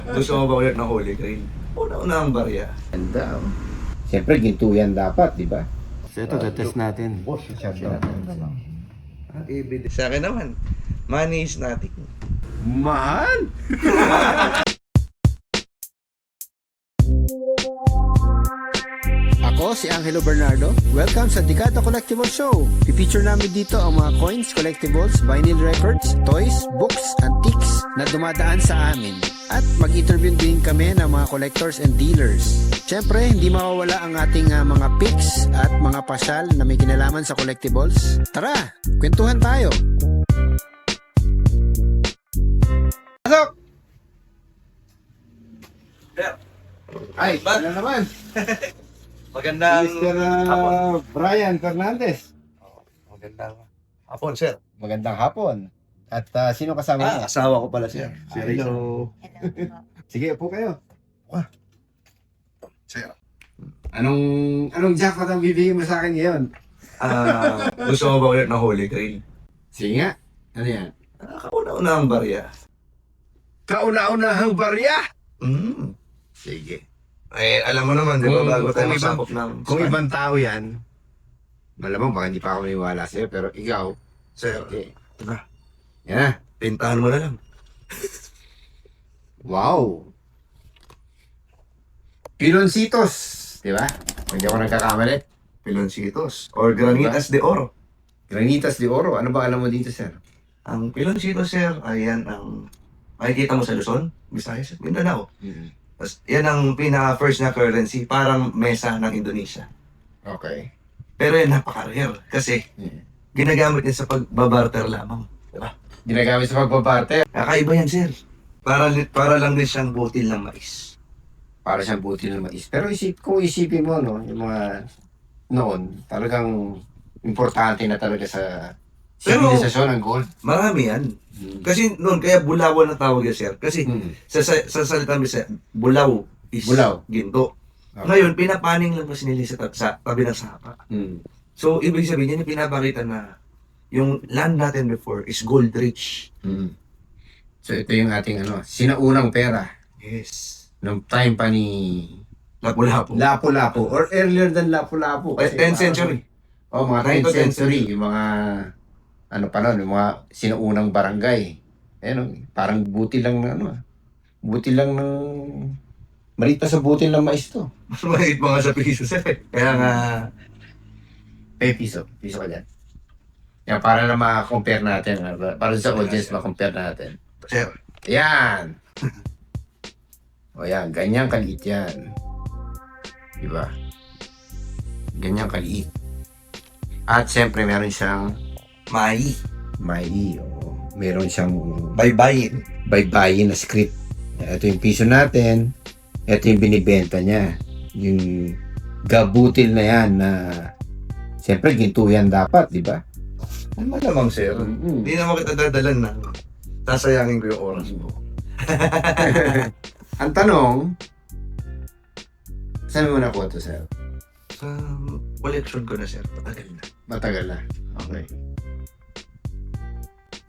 Gusto mo ba ulit ng Holy Grail? Una-una ang barya. Ganda, oh. Siyempre, ginto yan dapat, di ba? So ito, test natin. Sa akin naman, money is nothing. Mahal! Ako si Angelo Bernardo. Welcome sa Dekada Collectible Show. I-feature namin dito ang mga coins, collectibles, vinyl records, toys, books, antiques na dumadaan sa amin. At mag-interview din kami ng mga collectors and dealers. Siyempre, hindi mawawala ang ating mga picks at mga pasyal na may kinalaman sa collectibles. Tara, kwentuhan tayo. Pasok! Ay, ano naman? Magandang Mr. hapon. Brian Fernandez. Magandang hapon, sir. Magandang hapon. At sino kasama niya? Asawa ko pala, sir. Si Rachel. Hello. Sige, upo kayo. Sir. Anong jackpot ang bibigyan mo sa akin ngayon? Gusto mo ba ulit ng Holy Grail? Sige nga. Ano yan? Kauna-una ang barya. Kauna-unahang barya! Sige. Eh, alam mo naman, di ba, bago tayo masapok ng... Kung ibang tao yan, malamang baka hindi pa ako maniwala sa'yo, pero ikaw, Sir, okay. diba? Yan na. Pintahan mo na lang. Wow! Piloncitos! Di ba? Hindi ako nagkakamali. Piloncitos. Or Granitas de Oro. Granitas de Oro. Ano ba alam mo dito, sir? Ang Piloncitos, sir, ayan ang... Makikita mo sa Luzon, Visayas, Mindanao. Tapos, yan ang pinaka-first na currency, parang mesa ng Indonesia. Okay. Pero yan, napaka-rare. Kasi, ginagamit yan sa pagbabarter lamang. Diba? Ginagamit sa pagbabarter. Kakaiba yan, sir. Para lang din siyang butil ng mais. Para siyang butil ng mais. Pero kung isipin mo, no, yung mga noon, talagang importante na talaga sa Pero- sivilisasyon ang gold. Marami yan. Kasi noon, kaya bulawan na tawag yan, sir. Kasi sa salita Bisaya, bulaw is Bulaw. ginto. Okay. Ngayon, pinapaning lang kasi nila sa tabi ng sapa. Mm. So, ibig sabihin, yan yung pinapakita na yung land natin before is gold rich. Mm. So ito yung ating sinaunang pera Yes. nung time pa ni Lapu-lapu. Lapu-Lapu or earlier than Lapu-Lapu. 10th century. Oh, mga 9th 10th to 10th century, yung mga yung mga sinuunang barangay. Parang buti lang buti lang ng maliit pa sa butil ng mais to. Mas maliit mga sa piso, sir. Kaya nga, Piso ka dyan. Yan, para na ma-compare natin. Para sa audience, ma-compare natin. sir, Yan! O yan, ganyang kaliit yan. Diba? Ganyang kaliit. At siyempre, meron siyang mai. may meron siyang Baybayin. baybayin na script. Ito yung piso natin. Ito yung binibenta niya. Yung gabutil na yan na siyempre, ginto yan dapat, di ba? Ano malamang, sir? Hindi naman kita dadalan na sasayangin ko yung oras mo. Ang tanong, saan mo nakuha ito, sir? Sa collection ko na, sir. Patagal na. Matagal na. Okay.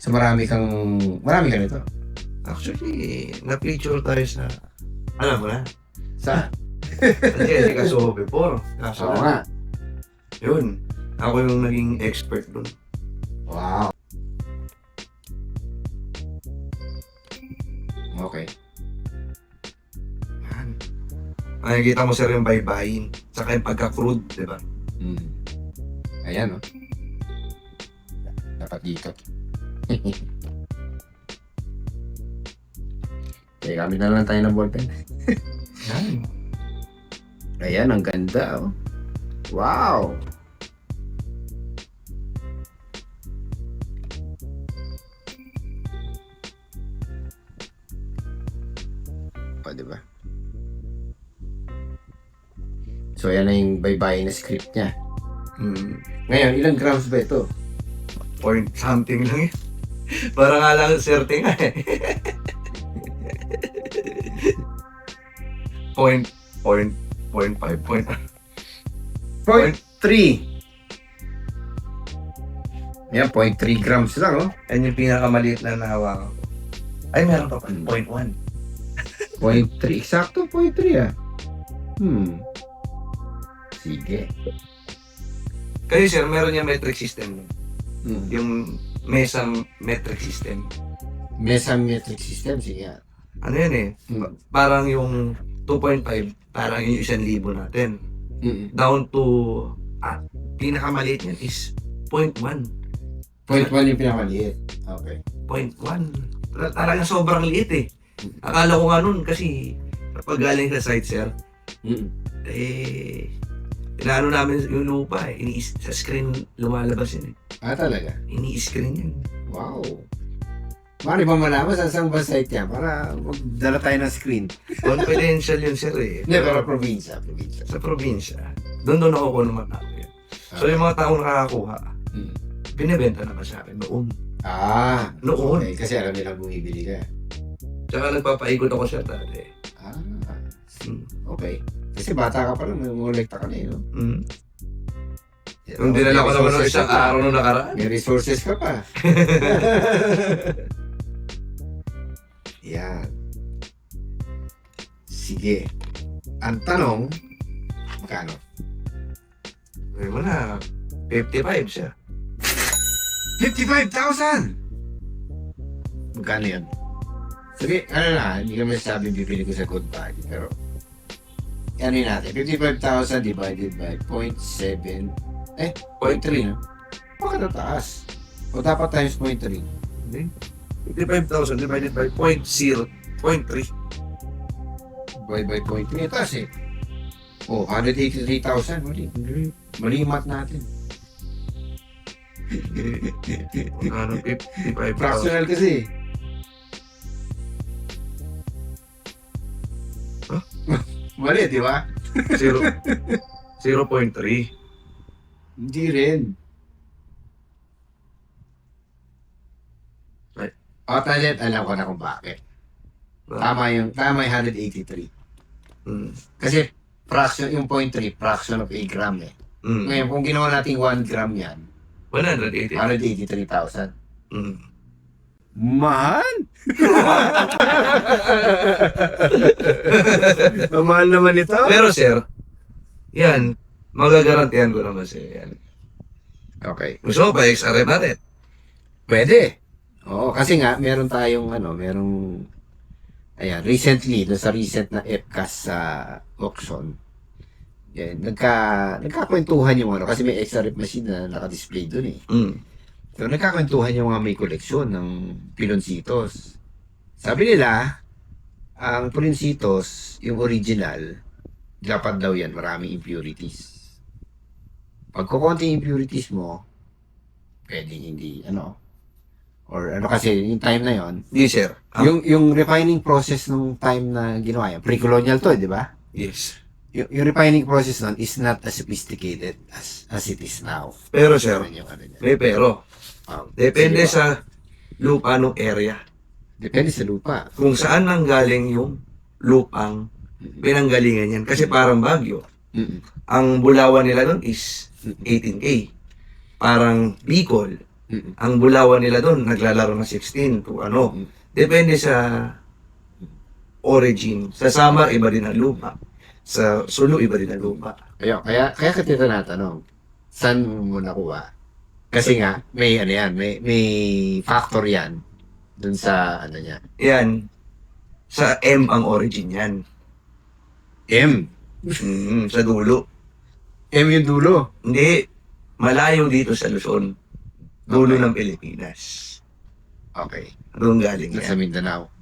So marami ka nito? Actually, na-feature tayo sa... Alam mo na? Sa? Sa Jessica Soho before. Kaso Oo na, nga. yun. Ako yung naging expert dun. Wow. Okay. Yan. Nakikita mo, sir, yung baybayin. Saka yung pagka-crude, di ba? Ayan, oh. Dapat dito. Okay, gamit na lang tayo ng ballpen. Yan. Ayan, ang ganda, oh. Wow! O, diba? So, ayan na yung bye-bye na script niya. Ngayon, ilang grams ba ito? Point something lang yun. Para nga lang serte nga eh. point 5. Point. 0.3. Yan, 0.3 grams lang, oh. Yan yung pinakamaliit na nahawakan ko. Ay, meron pa pa. 0.1. 0.3. Eksakto 0.3 ah. Sige. Kayo sir, meron yung metric system. Hmm. Yung MESA metric system. Mesa metric system, sige nga. Ano yan eh? Parang yung 2.5, parang yung 1,000 natin. Down to, pinakamaliit niyan is 0.1. 0.1 yung pinakaliit. Okay. 0.1. Talagang sobrang liit eh. Akala ko nga nun kasi kapag galing sa site sir, inaano namin yung lupa eh. Sa screen lumalabas yun eh. Talaga? Ini-screen yun. Wow. Mari ba malaman sa isang site yan para magdala tayo ng screen? Confidential yun sir eh. Hindi, pero probinsya. Sa probinsya, doon ako naman ako yan. So yung mga taong nakakakuha, binibenta naman sa akin noon. Noon. Okay, kasi alam nilang bumibili ka. Tsaka nagpapaikot ako siya dati. Okay. Kasi bata ka pa lang, mangolekta ka na yun. Kung dinala ko naman ng isang araw nung nakaraan. May resources ka pa. Yan. Sige. Ang tanong, magkano? Sabi mo na, 55 siya. 55,000! Magkano yan? Sige, hindi ka masasabi bibili ko sa good value, pero ano yun natin, 55,000 divided by 0.7, 0.3, no? Bakit nataas? O dapat times 0.3? Hindi. 55,000 divided by 0.3. By 0.3, taas eh. Oh, 183,000, mali yung math natin. Ano, 55,000. Fractional kasi. Huh? Mali, di ba? 0.3. Hindi rin. Right. Talent, alam ko na kung bakit. Tama yung 183. Kasi fraction, yung 0.3, fraction of a gram eh. Ngayon, kung ginawa natin 1 gram yan, 180. 183,000. Mahal? Mahal naman ito. Pero sir, yan, magagarantihan ko naman sir yan. Okay. Gusto mo pa XRM natin? Pwede. Oo, kasi nga, meron tayong, recently, doon sa recent na FCAS sa auction, yan, nagkakwentuhan yung kasi may XRF machine na naka-display doon eh. So, nagkakwentuhan yung mga may koleksyon ng Piloncitos. Sabi nila, ang Piloncitos, yung original, dapat daw yan, maraming impurities. Pag kukunti impurities mo, pwedeng hindi, kasi yung time na yon, Hindi sir. yung refining process nung time na ginawa yan, pre-colonial to, di ba? Yes. Yung refining process nun is not as sophisticated as it is now. Pero sir, Yan yung niya. may pero. Depende Sige sa lupa ng area. Depende sa lupa. Kung saan nanggaling yung lupang pinanggalingan yan. Kasi parang Baguio. Ang bulawan nila doon is 18K. Parang Bicol. Ang bulawan nila doon naglalaro ng 16 to Depende sa origin. Sa Samar, iba din ang lupa. Sa Sulu, iba din ang lupa. Kaya kita tinatanong, saan mo nakuha? Kasi nga, may may factor yan dun sa niya. Yan. Sa M ang origin yan. M. Sa dulo. M yung dulo. Hindi. Malayo dito sa Luzon. Dulo ng Pilipinas. Okay. Doon galing Sa yan. Mindanao.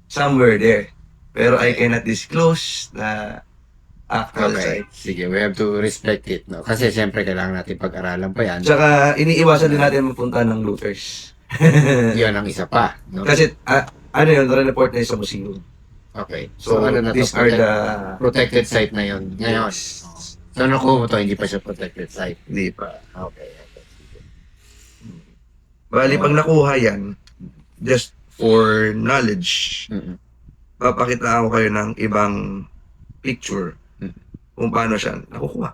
Somewhere there. Pero I cannot disclose the actual Okay. site. Sige, we have to respect it, no? Kasi siyempre kailangan natin pag-aralan pa yan. Tsaka iniiwasan din natin magpunta ng looters. Yun ang isa pa, no? Kasi yun, report na yun sa museum. Okay. So, ano na to? these are the... Protected site na yun. Ngayon. So, nakuha mo to, hindi pa siya protected site. Hindi pa. Okay. Bali, pag nakuha yan, just for knowledge, papakitaan ko kayo ng ibang picture kung paano siya nakukuha.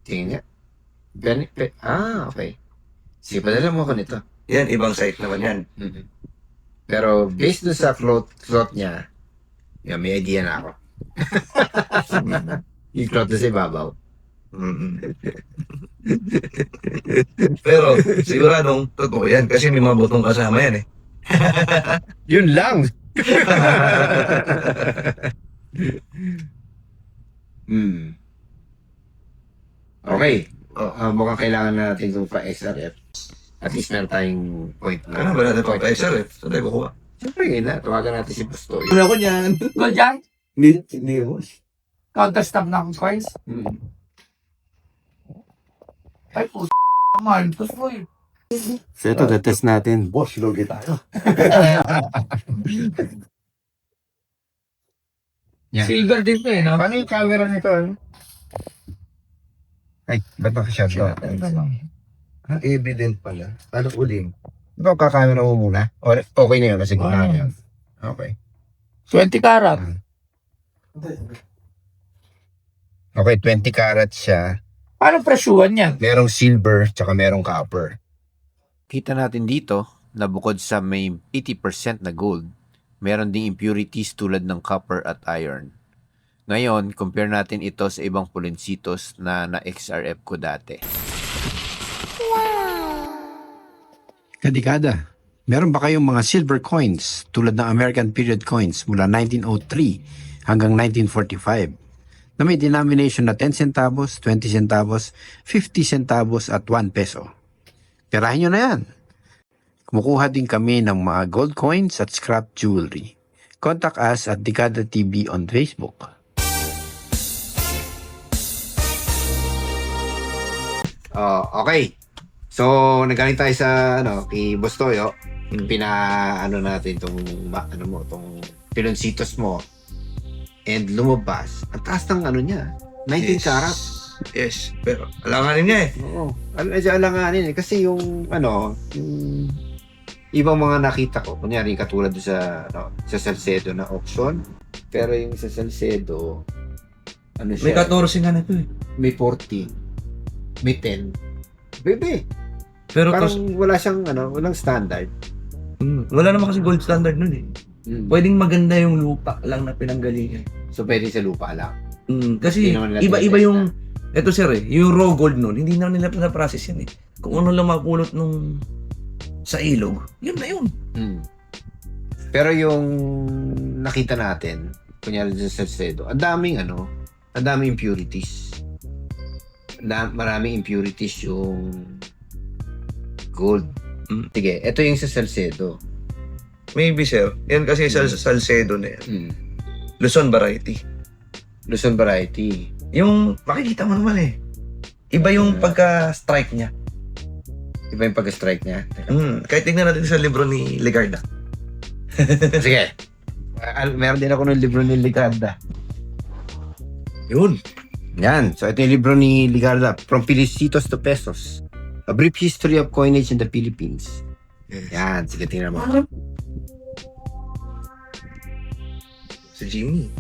Tingin nga. Okay. Sige, padala mo ako nito. Yan, ibang site naman yan. Pero based dun sa cloth niya, Yan, may idea na ako. Yung cloth na sa ibabaw. Mm. Pero siguradong totoo yan kasi may mga butong kasama yan eh. Yun lang! Okay. Mukhang kailangan natin itong pa-XRF. At least meron tayong point na. Ano ba natin pa SRF? Saan tayo kukuha? Siyempre, ngayon na. Tawagan natin si Bustoy. Ano ako niyan? Gold yan? Hindi mo. Counter stamp na akong coins? Ay, puto naman. Tapos mo eh. So ito, test natin. Boss, lugi tayo. Yan. Silver din to eh, no? Paano yung camera nito? Ano? Ay, ba't naka-shot ko? Evident pala. Ano uling? Ikaw kakamera mo muna? Okay na yun, kasi na yun. Okay. 20 karat. Okay, 20 karat siya. Paano presyuhan yan? Merong silver, tsaka merong copper. Kita natin dito na bukod sa may 80% na gold, meron ding impurities tulad ng copper at iron. Ngayon, compare natin ito sa ibang pulensitos na na-XRF ko dati. Kadikada, meron ba kayong mga silver coins tulad ng American period coins mula 1903 hanggang 1945 na may denomination na 10 centavos, 20 centavos, 50 centavos at 1 peso? Perahin nyo na yan. Kumukuha din kami ng mga gold coins at scrap jewelry. Contact us at Dekada TV on Facebook. Okay. So, nagaling tayo sa, kay Bustoyo. Pina, natin itong, itong piloncitos mo. And lumabas. Ang taas ng niya. 19 karat. Yes, pero alanganin niya eh. Oo. Medyo alanganin eh. Kasi yung ibang mga nakita ko, kunyari katulad doon sa Salcedo na auction. Pero yung sa Salcedo, May siya? 14 nga na ito eh. May 14. May 10. Bebe. Pero Parang wala siyang, walang standard. wala naman kasi gold standard nun eh. Pwedeng maganda yung lupa lang na pinanggalingan. So, pwede sa lupa lang. Kasi Hindi naman nila iba-iba tinetest yung, eto sir eh, yung raw gold nun, hindi na nila na-process yan eh. Kung ano lang mapulot nung sa ilog, yun na yun. Pero yung nakita natin, kunyari sa Salcedo, ang daming impurities. Maraming impurities yung gold. Sige, ito yung sa Salcedo. Maybe sir, yan kasi sa Salcedo na yan. Luzon variety. Luzon variety. Yung, makikita mo naman eh. Iba yung pagka-strike niya. Iba yung pag-strike niya. Kahit tingnan natin sa libro ni Legarda. Sige. Meron din ako ng libro ni Ligarda. Yun. Yan. So, ito yung libro ni Ligarda. From Pilicitos to Pesos. A Brief History of Coinage in the Philippines. Yes. Yan. Sige, tingnan mo. Si Jimmy.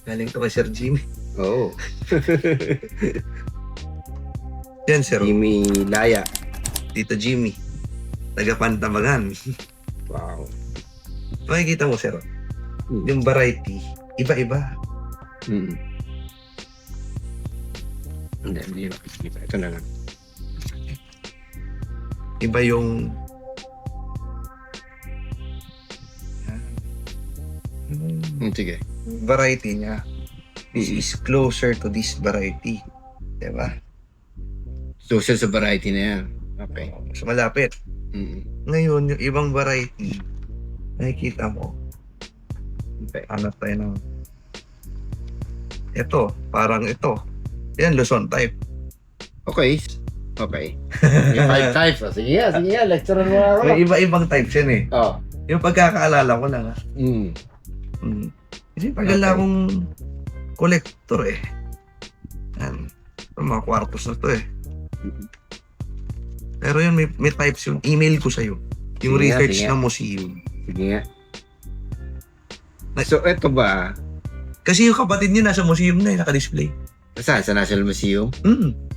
Galing to kay Sir Jimmy. Oo. Yan sir. Jimmy Laya. Tito Jimmy. Taga-Pantabangan. Wow. Makikita mo sir. Yung variety, iba-iba. Hindi. Ito na lang. Iba yung Sige. variety niya. This is closer to this variety. Diba? Social sa variety na yan. Okay. So malapit. Ngayon, yung ibang variety, nakikita mo. Hanap tayo ng ito, parang ito. Yan, Luzon type. Okay. Yung 5 types. Sige nga. Lecturean mo ako. May iba-ibang types yan eh. Oh. Yung pagkakaalala ko lang ha. Kasi pagkala akong collector eh. Yan. Mga kwartos na to eh. Pero yun, may types yung email ko sa'yo. Yung Sige nga, research sige ng museum. Sige nga. So, eto ba? Kasi yung kapatid niya nasa museum na eh, naka-display. Saan? Sa National Museum?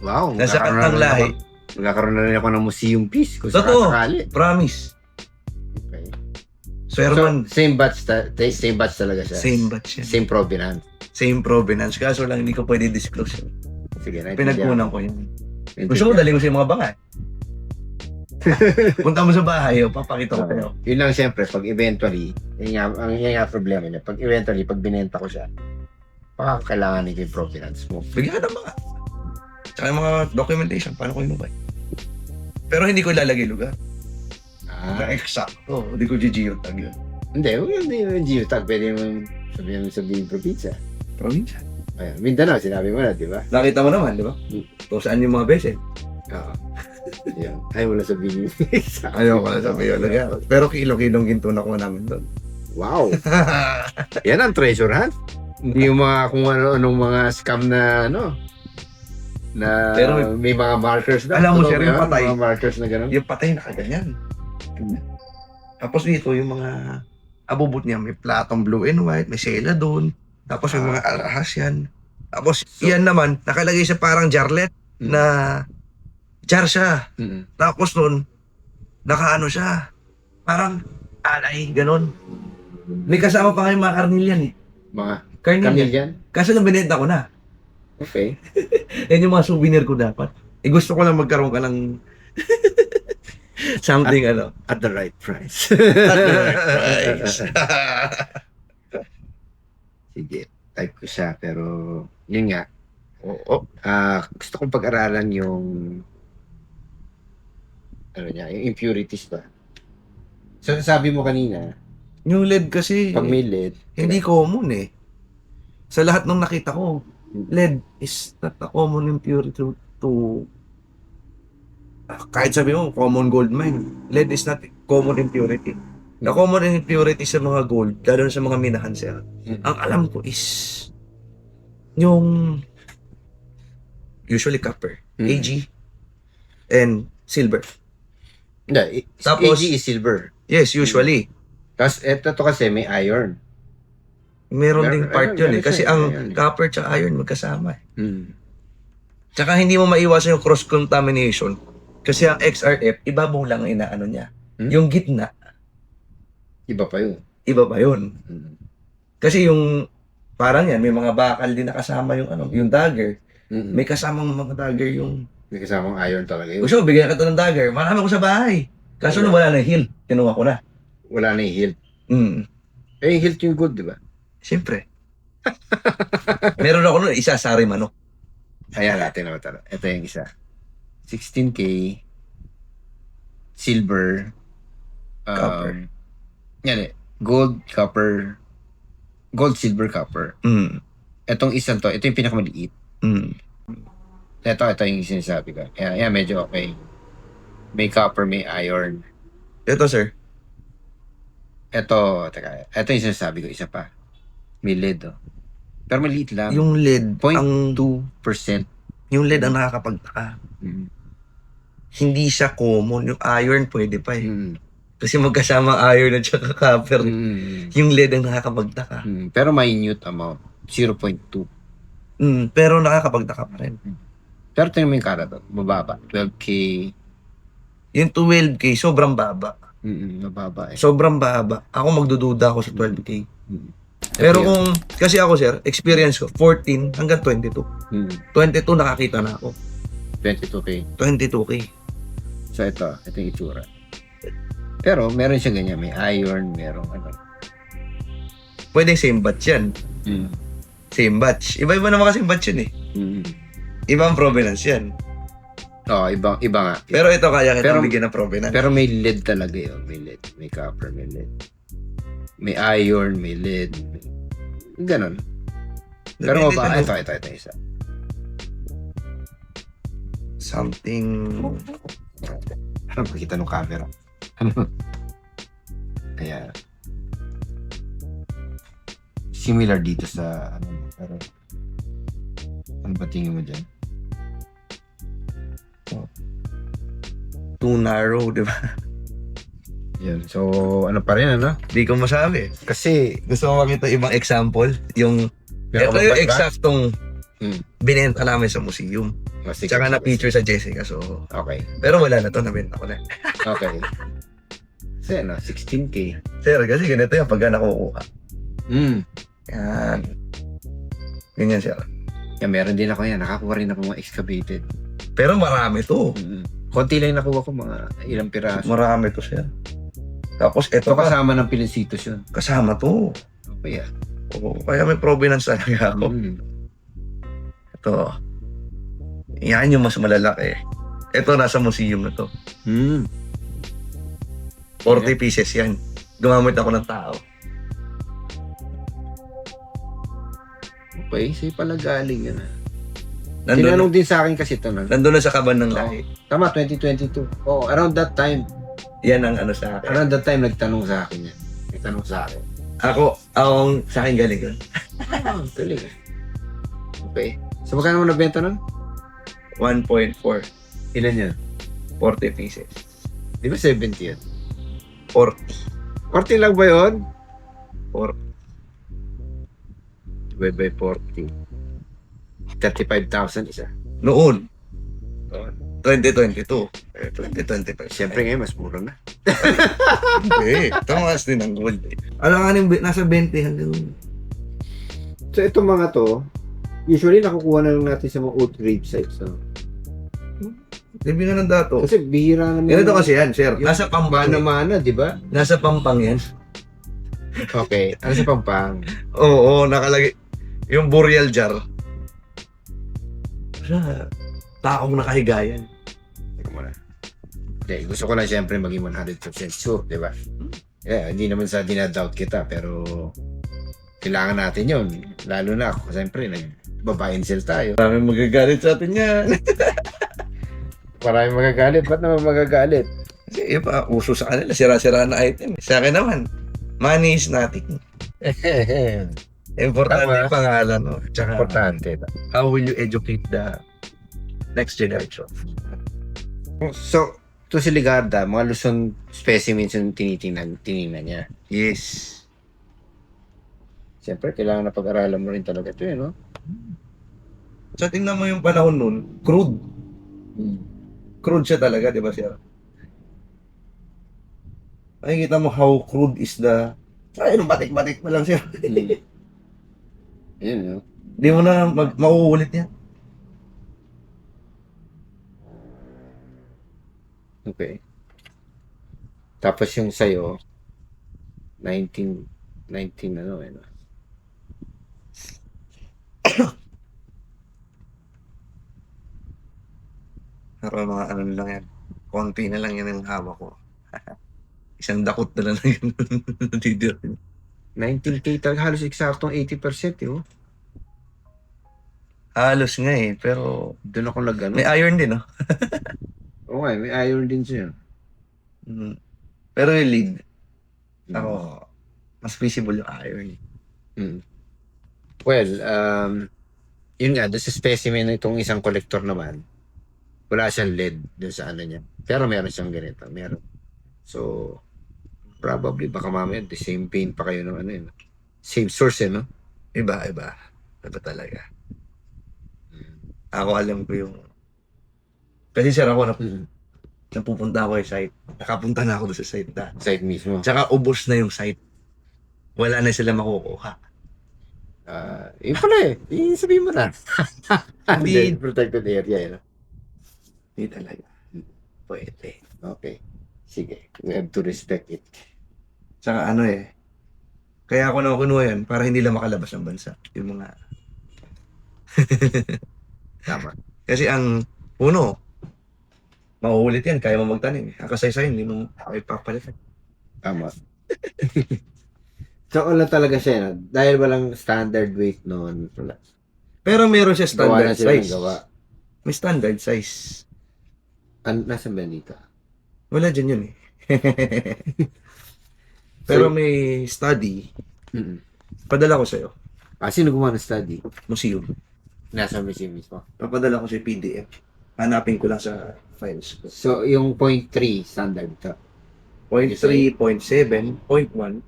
Wow. Nasa Kantang Lahi. Magkakaroon na rin ako ng museum piece. Kung Totoo. sakasakali. Promise. Okay. So, Herman, same batch talaga siya. same batch yan. Same provenance. Same provenance. Kaso lang hindi ko pwede disclose yun. Sige, Pinagkunan ko yun. Gusto mo daling ko sa mga banga. Punta mo sa bahay, papakita ko kayo. Yun lang siyempre, pag eventually, yun nga problema niya. Pag eventually, pag binenta ko siya, baka kailangan nito yung provenance mo. Bigyan ka ng mga. Tsaka yung mga documentation, paano ko inubay. Pero hindi ko ilalagay lugar. Exacto. Hindi ko geotag yun. Hindi yung geotag. Pwede mo sabihin probinsya. Provincia. Ayun, Mindanao, sinabi mo na, di ba? Nakita mo naman, di ba? Kung saan yung mga beses. Oo. Ayun. Ayaw mo na sabihin yung Ayaw ko na sabi yun. Pero kilo-kilong ginto na ko namin doon. Wow! Yan ang treasure hunt. Hindi yung mga kung ano-anong mga scam na na Pero may mga markers na. alam mo, sir, yung Mga patay. markers na gano'n. Yung patay nakaganyan. Tapos dito, yung mga abubot niya, may platong blue and white, may sela doon. Tapos yung mga alahas yan. Tapos yan naman, nakalagay sa parang jarlet na jar siya. Tapos nun, nakaano siya. Parang alay, ganon. May kasama pa kayong mga karnilyan eh. Mga Karnilyan. kamilyan. Kaso nang binenta ko na. Okay. Yan yung mga souvenir ko dapat. Eh gusto ko lang magkaroon ka ng something At the right price. Price. Sige. Type ko siya. Pero, yun nga. Oo. Gusto kong pag-aralan yung yung impurities ba? So, sabi mo kanina, Yung LED kasi, pag may lead, hindi common eh. Sa lahat ng nakita ko, LED is not a common impurity to kahit sabi mo, common gold mine. LED is not common impurity. The common impurity sa mga gold, lalo na sa mga minahan sir. Ang alam ko is yung usually copper, AG, and silver. Hindi, Tapos- AG is silver. Yes, usually. Tapos, eto to kasi may iron. Meron ding part yun eh. meron Kasi siya, ang meron. copper at iron magkasama eh. Tsaka hindi mo maiwasan yung cross-contamination. Kasi ang XRF, ibabaw lang ang inaano niya. Yung gitna, Iba pa yun. iba pa yun. Kasi yung, parang yan, may mga bakal din nakasama yung yung dagger. May kasamang mga dagger yung, May kasamang iron talaga yun. gusto mo, bigyan ka to ng dagger. Marami ko sa bahay. Kaso nung wala na yung hill, kinuha ko na. Wala na yung hilt. Mm. Eh, yung hilt yung good, di ba? Siyempre. Meron ako nun, isa sa manok. Ayan natin naman tala. Ito yung isa. 16K, silver, Copper. Yan eh. Gold, copper, gold, silver, copper. Mm. Etong isang to, ito yung pinakamaliit. Mm. Ito yung sinasabi ko. Yan, medyo okay. May copper, may iron. Ito sir, Ito yung sinasabi ko, isa pa. May lead, oh. Pero maliit lang. yung lead, 0.2%. yung lead ang nakakapagtaka. Mm. Hindi siya common. Yung iron pwede pa eh. Mm. Kasi magkasama iron at saka copper. Mm. Yung lead ang nakakapagtaka. Pero minute amount. 0.2. Pero nakakapagtaka pa rin. Pero tingnan mo yung karat, mababa. 12K. Yung 12K, sobrang baba. Mababa eh. Sobrang baba. Ako magdududa ako sa 12K. Mm. Pero Ito yun. kung, kasi ako sir, experience ko, 14 hanggang 22. 22 nakakita na ako. 22K. 22K. So ito yung itsura. Pero meron siya ganyan. May iron, merong ano. Pwede same batch yan. Same batch. Iba-iba naman kasi batch yun eh. Ibang provenance yan. Oo, iba nga. Pero ito kaya kita Pero- bigyan ng provenance. Pero may lead talaga yun. May lead. May copper, may lead. May iron, may lead. Ganon. Pero Depende mababa. sa- Ito isa. Something... Ano makita ng camera? Ayan. Similar dito sa ano, pero ano ba tingin mo dyan? Too narrow, di ba? Yan. So, ano pa rin, ano? Di ko masabi. Kasi, Gusto mo makita ibang example? Yung... Ito yung eksaktong binenta namin sa museum. Tsaka na-feature sa Jessica, so... Okay. Pero wala na to, nabenta ko na. Okay. Kasi 16K. Sir, kasi ganito yan pagka nakukuha. Mm. Yan. Ganyan, sir. Kaya meron din ako yan. Nakakuha rin ako mga excavated. Pero marami to. Konti lang nakuha ko, mga ilang piraso. Marami to, sir. Tapos ito Ito pa, kasama ng Pilincitos yun. kasama to. Kaya. Oo, kaya may provenance talaga ako. Ito. Yan yung mas malalaki. Ito, nasa museum na to. 40 pieces yan. Gumamit ako ng tao. Okay, sa'yo pala galing yan. Nandun, Tinanong din sa akin kasi ito. nandun na sa kaban ng lahi. Tama, 2022. Oh, around that time. Yan ang ano sa akin. Around that time, nagtanong sa akin yan. Nagtanong sa akin. Akong sa akin galing yun. Galing. Okay. So, magkano mo nabenta nun? 1.4. Ilan yan? 40 pieces. Di ba 70 yan? 40. 40 lang ba yun? 40. Divide by 40. 35,000 isa. Noon. 2022. 2025. Siyempre ngayon, mas mura na. Hindi. Tumaas din ang gold. Alam nga nasa 20 hanggang. So, itong mga to, usually nakukuha na lang natin sa mga old grave sites. No? Sabi nga ng dato. Kasi bihira naman. Ganito kasi yan, sir. Nasa Pampang. Mana-mana, di ba? Nasa Pampang yan. Okay. Ano sa Pampang? Oo, nakalagay. Yung burial jar. Sa taong nakahigayan. Teka muna. Hindi, gusto ko lang siyempre maging 100% sure, di ba? Yeah, hindi naman sa dinadoubt kita, pero kailangan natin yun. Lalo na ako, siyempre, nag-buy and sell tayo. Marami magagalit sa atin yan. Maraming magagalit. Ba't naman magagalit? Kasi iba, uso sa kanila, sira-sira na item. Sa akin naman, money is nothing. Importante Tama. yung pangalan, no? Tsaka, Importante. how will you educate the next generation? So, to si Ligarda, mga Luzon specimens yung tiningnan niya. Yes. Siyempre, kailangan na pag-aralan mo rin talaga ito, no? So, tingnan mo yung panahon nun, crude. Crude siya talaga, di ba, sir? Makikita mo how crude is the... Ay, batik-batik pa lang, sir. Yun, no? Di mo na mauulit yan. Okay. Tapos yung sa'yo, 19 ano, eh, no? Pero mga ano na lang yan. Konti na lang yan ang hawak ko. Isang dakot na lang yun. Natitira. 19K talaga, halos eksaktong 80%, eh, oh. Halos nga eh, pero Doon ako nag-ano. may iron din, no? Oo nga, may iron din siya. Mm. Pero yung lead, ako, mas visible yung iron. Mm. Well, yun nga, doon sa specimen ng itong isang collector naman, wala siyang lead doon sa ano niya. Pero meron siyang ganito, meron. So, probably baka mamaya the same pain pa kayo ng ano yun. Same source, eh, no? Iba. Iba talaga. Ako alam ko yung... Kasi sir, ako napupunta ako yung site. Nakapunta na ako doon sa site na. Site mismo. Tsaka ubos na yung site. Wala na sila makukuha. Yun pala eh. Sabihin mo na. Hindi. Hindi. Protected area, eh, no? Hindi talaga. Pwede. Okay. Sige. We have to respect it. Tsaka ano eh. Kaya ako na kinuha yan para hindi lang makalabas ng bansa. Yung mga... Tama. Kasi ang puno, mauulit yan. Kaya mo magtanim. Ang kasaysayan, hindi mo ay papalitan. Tama. So, wala talaga siya, no? Dahil walang standard weight noon. Wala. Pero meron siya Gawa na standard sila ng size. gawa. May standard size. Nasaan ba dito? Wala dyan yun eh. Pero may study. Padala ko sa'yo. Sino gumawa ng study? Museum. Nasa museum mismo. Papadala ko sa PDF. Hanapin ko lang sa files ko. So, yung 0.3 standard to. 0.3, 0.7, 0.1.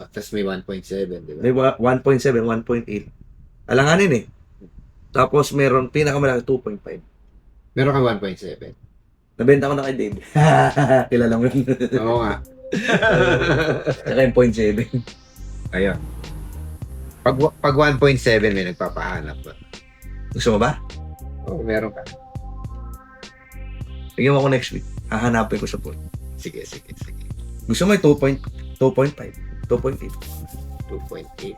Tapos may 1.7, di ba? May 1.7, 1.8. Alanganin eh. Tapos meron pinakamalaki 2.5. Meron ka 1.7. Nabenta ko na kay Dave. Kilala mo yun. Oo nga. Saka yung 0.7. Ayun. Pag 1.7 may nagpapahanap ba? Gusto mo ba? Oo, meron ka. Bigyan mo ako next week. Hahanapin ko sa pool. Sige. Gusto mo yung 2.5, 2.8. 2.8.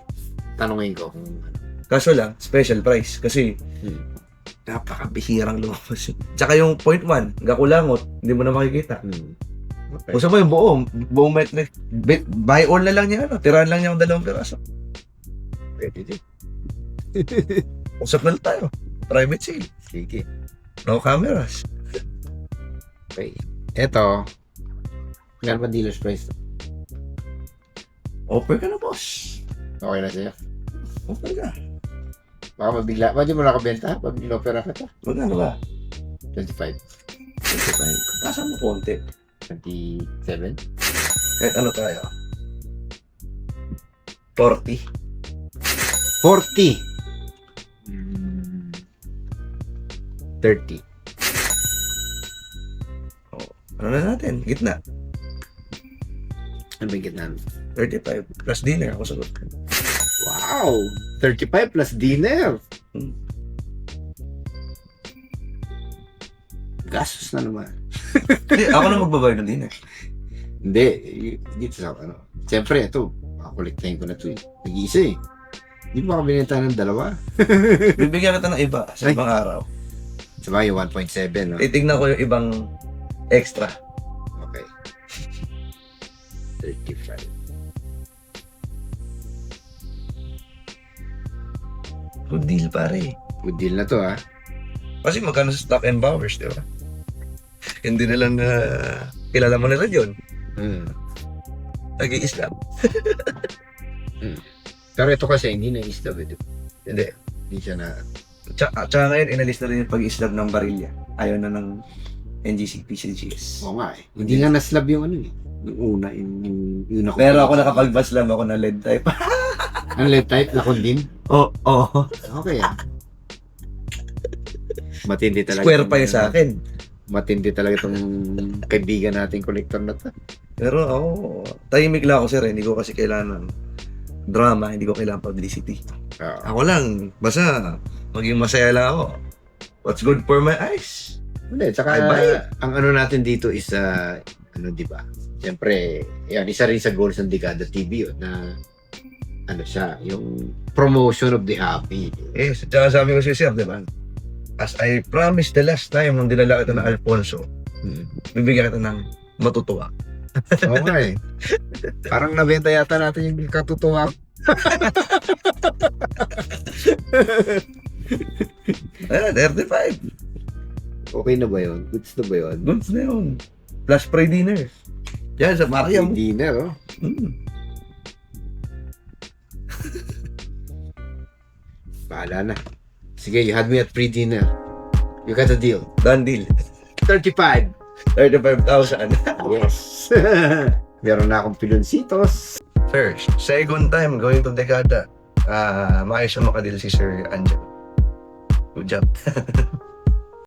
Tanungin ko kung ano. Kaso lang, special price. Kasi, napakabihirang lumabas yun. Tsaka yung 0.1, gakulangot, hindi mo na makikita. Okay. Gusto mo yung buong metric. Buy all na lang niya, tirahan lang niya ang 2 piraso. Pwede din. Usap na lang tayo. Private sale. Sige. No cameras. Okay. Eto. Gano'n ba dealer's price? Offer ka na, boss. Okay na sa'yo? Offer ka. Baka mabigla. Ba't di mo nakabenta? Pag inopera ka to? Magkano ba? 25. 25. Tasan mo konti. 27? Kahit ano tayo? 40. 40! 30. Ano na natin? Gitna. Ano ba yung gitna? 35. Plus dinner. Ako sagot. Wow! 35 plus dinner! Hmm. Gastos na naman. Hindi, ako na magbabayad ng dinner. Hindi. Dito sa ano. Siyempre, ito. Makakolektahin ko na ito eh. Nag-iisa eh. Hindi mo makabinenta ng 2. Bibigyan kita ng iba sa Ay. ibang araw. Sabagay, 1.7, no? Titignan ko yung ibang extra. Okay. 35. Good deal, pare. Good deal na to, ha? Kasi magkano sa Stock and Bowers, di ba? Hindi na lang kilala mo na rin yun. Nag-i-islam. Pero ito kasi, hindi na isla, eh. Hindi. Hindi siya na... Tsaka ngayon, inalis na rin yung pag-islam ng barilya. Ayaw na ng NGCP, CGS. Oo nga eh. Hindi nga naslab yung ano eh. Yung una, yung ako. Pero ako nakapag-baslam ako na lead type. Ang lead type, nakondin? Oo. Okay ah. Matindi talaga. Square pa yun sa akin. Matindi talaga itong kaibigan nating collector na to. Pero ako, tahimik lang ako sir. Hindi ko kasi kailangan ng drama. Hindi ko kailangan publicity. Ako lang, basta maging masaya lang ako. What's good for my eyes? Hindi, tsaka ang ano natin dito is, ano di ba? Siyempre, yan, isa rin sa goals ng Dekada TV yun, na ano siya, yung promotion of the hobby. Yes, tsaka sabi ko si sir, di ba? As I promised the last time nung dinala kita ng Alfonso, bibigyan kita ng matutuwa. Oo nga eh. Parang nabenta yata natin yung katutuwa. Ayan, 35. Okay na ba yun? Goods na ba yun? Goods na yun. Plus pre-dinner. Yan, sa Mariam. Dinner, oh. Bahala na. Sige, you had me at pre-dinner. You got a deal. Done deal. 35. 35,000. Yes. Meron na akong pilonsitos. First, second time going to Dekada. Maayos na makadil si Sir Angelo. Good job.